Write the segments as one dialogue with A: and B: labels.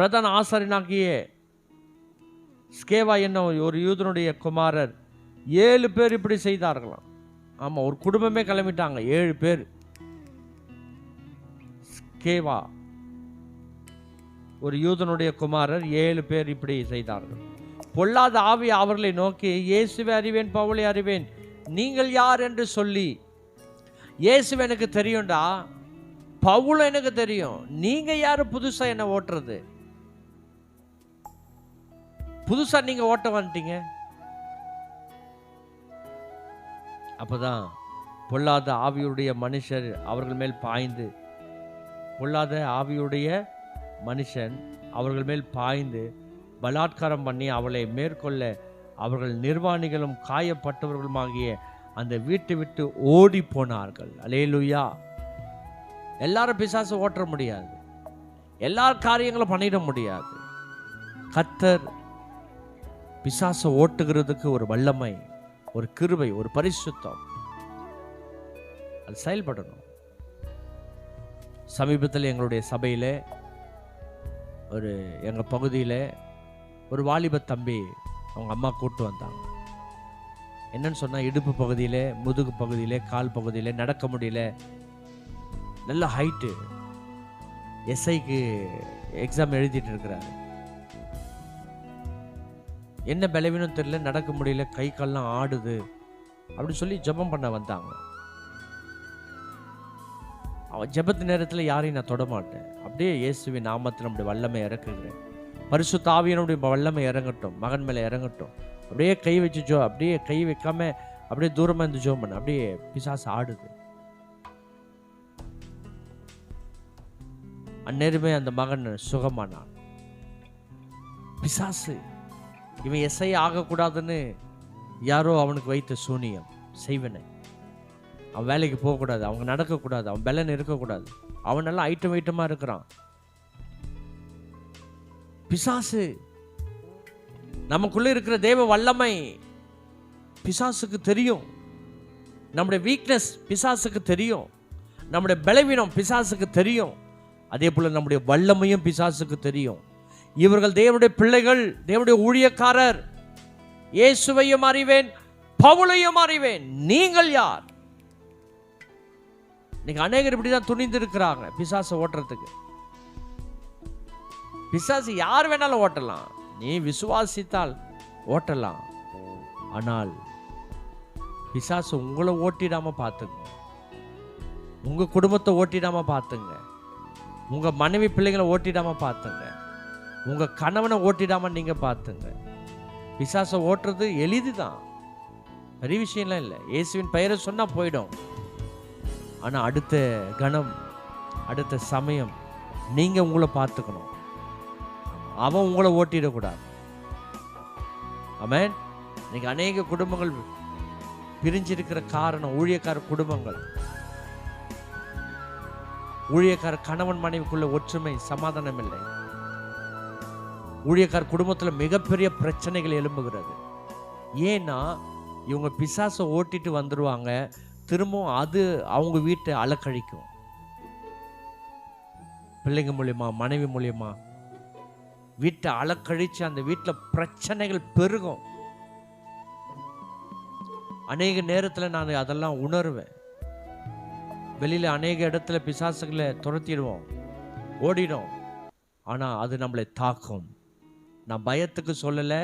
A: பிரதான ஆசாரியனாகிய ஸ்கேவா என்ன ஒரு யூதனுடைய குமாரர் 7 பேர் இப்படி செய்தார்களாம். ஆமாம், ஒரு குடும்பமே கிளம்பிட்டாங்க, 7 பேர். ஸ்கேவா ஒரு யூதனுடைய குமாரர் 7 பேர் இப்படி செய்தார்கள். பொல்லாத ஆவி அவர்களை நோக்கி, இயேசுவை அறிவேன், பவுலை அறிவேன், நீங்கள் யார் என்று சொல்லி, இயேசுவை எனக்கு தெரியும்டா, பவுல் எனக்கு தெரியும், நீங்க யாரு புதுசா என்ன ஓட்டுறது? புதுசா நீங்க ஓட்ட வந்துட்டீங்க. அப்பதான் பொல்லாத ஆவியுடைய மனுஷர் அவர்கள் மேல் பாய்ந்து, பொல்லாத ஆவியுடைய மனுஷன் அவர்கள் மேல் பாய்ந்து பலாத்காரம் பண்ணி அவளை மேற்கொள்ள அவர்கள் நிர்வாணிகளும் காயப்பட்டவர்களுமாகிய அந்த வீட்டை விட்டு ஓடி போனார்கள். அல்லேலூயா. எல்லாரும் பிசாசு ஓட்ட முடியாது, எல்லா காரியங்களும் பண்ணிட முடியாது. கர்த்தர் பிசாசை ஓட்டுகிறதுக்கு ஒரு வல்லமை, ஒரு கிருபை, ஒரு பரிசுத்தம், அது செயல்படணும். சமீபத்தில் எங்களுடைய சபையில் எங்கள் பகுதியில் ஒரு வாலிப தம்பி அவங்க அம்மா கூப்பிட்டு வந்தாங்க. என்னன்னு சொன்னால், இடுப்பு பகுதியில், முதுகு பகுதியில், கால் பகுதியில் நடக்க முடியல, நல்ல ஹைட்டு, எஸ்ஐக்கு எக்ஸாம் எழுதிட்டு இருக்கிறாரு. என்ன பலவீனம் தெரியல, நடக்க முடியல, கை கால்லாம் ஆடுது அப்படின்னு சொல்லி ஜெபம் பண்ண வந்தாங்க. அவன் ஜெபத்து நேரத்தில் யாரையும் நான் தொடமாட்டேன், அப்படியே இயேசுவின் நாமத்தில் நம்முடைய வல்லமை இறக்குகிறேன், பரிசுத்த ஆவியினுடைய வல்லமை இறங்கட்டும், மகன் மேலே இறங்கட்டும். அப்படியே கை வச்சு அப்படியே கை வைக்காம அப்படியே தூரமாக இருந்து ஜெபம் பண்ண, அப்படியே பிசாசு ஆடுது. அந்நேரமே அந்த மகன் சுகமானான். பிசாசு இவன் எஸ்ஐ ஆகக்கூடாதுன்னு யாரோ அவனுக்கு வைத்த சூனியம் செய்வனை. அவன் வேலைக்கு போகக்கூடாது, அவங்க நடக்கக்கூடாது, அவன் பெலன் இருக்கக்கூடாது, அவன் நல்லா ஐட்டமாக இருக்கிறான். பிசாசு நமக்குள்ள இருக்கிற தேவ வல்லமை பிசாசுக்கு தெரியும், நம்முடைய வீக்னஸ் பிசாசுக்கு தெரியும், நம்முடைய பலவீனம் பிசாசுக்கு தெரியும், அதே போல நம்முடைய வல்லமையும் பிசாசுக்கு தெரியும். இவர்கள் தேவனுடைய பிள்ளைகள், தேவனுடைய ஊழியக்காரர். இயேசுவையும் அறிவேன், பவுலையும் அறிவேன், நீங்கள் யார்? நீங்க அநேகர் இப்படிதான் துணிந்து இருக்கிறாங்க பிசாசை ஓட்டுறதுக்கு. பிசாசு யார் வேணாலும் ஓட்டலாம், நீ விசுவாசித்தால் ஓட்டலாம். ஆனால் பிசாசு உங்களை ஓட்டிடாம பார்த்துங்க, உங்க குடும்பத்தை ஓட்டிடாம பார்த்துங்க, உங்க மனைவி பிள்ளைகளை ஓட்டிடாம பார்த்துங்க, உங்க கணவனை ஓட்டிடாம நீங்க பார்த்துங்க. பிசாசை ஓட்டுறது எளிதுதான், பெரிய விஷயம்லாம் இல்லை. இயேசுவின் பெயரை சொன்னா போயிடும். ஆனா அடுத்த கணம், அடுத்த சமயம் நீங்க உங்களை பார்த்துக்கணும், அவன் உங்களை ஓட்டிடக்கூடாது. ஆமென். இன்னைக்கு அநேக குடும்பங்கள் பிரிஞ்சிருக்கிற காரணம் ஊழியக்கார குடும்பங்கள். ஊழியக்கார கணவன் மனைவிக்குள்ள ஒற்றுமை, சமாதானம் இல்லை. ஊழியக்கார குடும்பத்தில் மிகப்பெரிய பிரச்சனைகள் எழும்புகிறது. ஏன்னா இவங்க பிசாசை ஓட்டிட்டு வந்துடுவாங்க, திரும்பவும் அது அவங்க வீட்டை அலக்கழிக்கும். பிள்ளைங்க மூலியமா, மனைவி மூலியமா வீட்டை அலக்கழிச்சு அந்த வீட்டில் பிரச்சனைகள் பெருகும். அநேக நேரத்தில் நான் அதெல்லாம் உணர்வேன். வெளியில அநேக இடத்துல பிசாசுகளை துரத்திடுவோம், ஓடிடும். ஆனால் அது நம்மளை தாக்கும். நான் பயத்துக்கு சொல்லலை,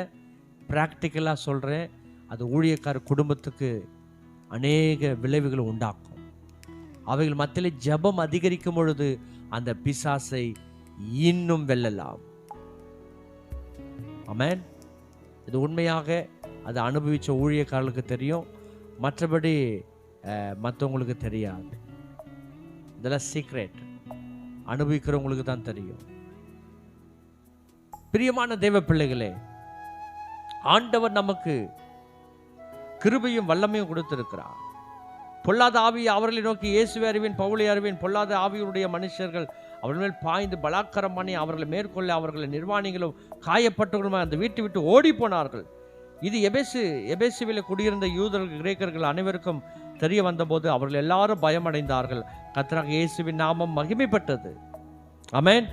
A: ப்ராக்டிக்கலாக சொல்கிறேன். அது ஊழியக்கார குடும்பத்துக்கு அநேக விளைவுகளை உண்டாக்கும். அவைகள் மத்தியில் ஜெபம் அதிகரிக்கும் பொழுது அந்த பிசாசை இன்னும் வெல்லலாம். ஆமென். இது உண்மையாக அதை அனுபவித்த ஊழியக்காரர்களுக்கு தெரியும், மற்றபடி மற்றவங்களுக்கு தெரியாது. இதெல்லாம் சீக்ரெட், அனுபவிக்கிறவங்களுக்கு தான் தெரியும். பிரியமான தேவ பிள்ளைகளே, ஆண்டவர் நமக்கு கிருபையும் வல்லமையும் கொடுத்திருக்கிறார். பொல்லாத ஆவி அவர்களை நோக்கி, இயேசுவை அறிவேன், பவுலை அறிவேன், பொல்லாத ஆவியுடைய மனுஷர்கள் அவர்கள் மேல் பாய்ந்து பலாத்காரம் பண்ணி அவர்களை மேற்கொள்ள அவர்களை நிர்வாணிகளும் காயப்பட்டவர்களும் அந்த வீட்டை விட்டு ஓடி போனார்கள். இது எபேசுவில் குடியிருந்த யூதர்கள், கிரேக்கர்கள் அனைவருக்கும் தெரிய வந்தபோது அவர்கள் எல்லாரும் பயமடைந்தார்கள். கர்த்தராகிய இயேசுவின் நாமம் மகிமைப்பட்டது. ஆமென்.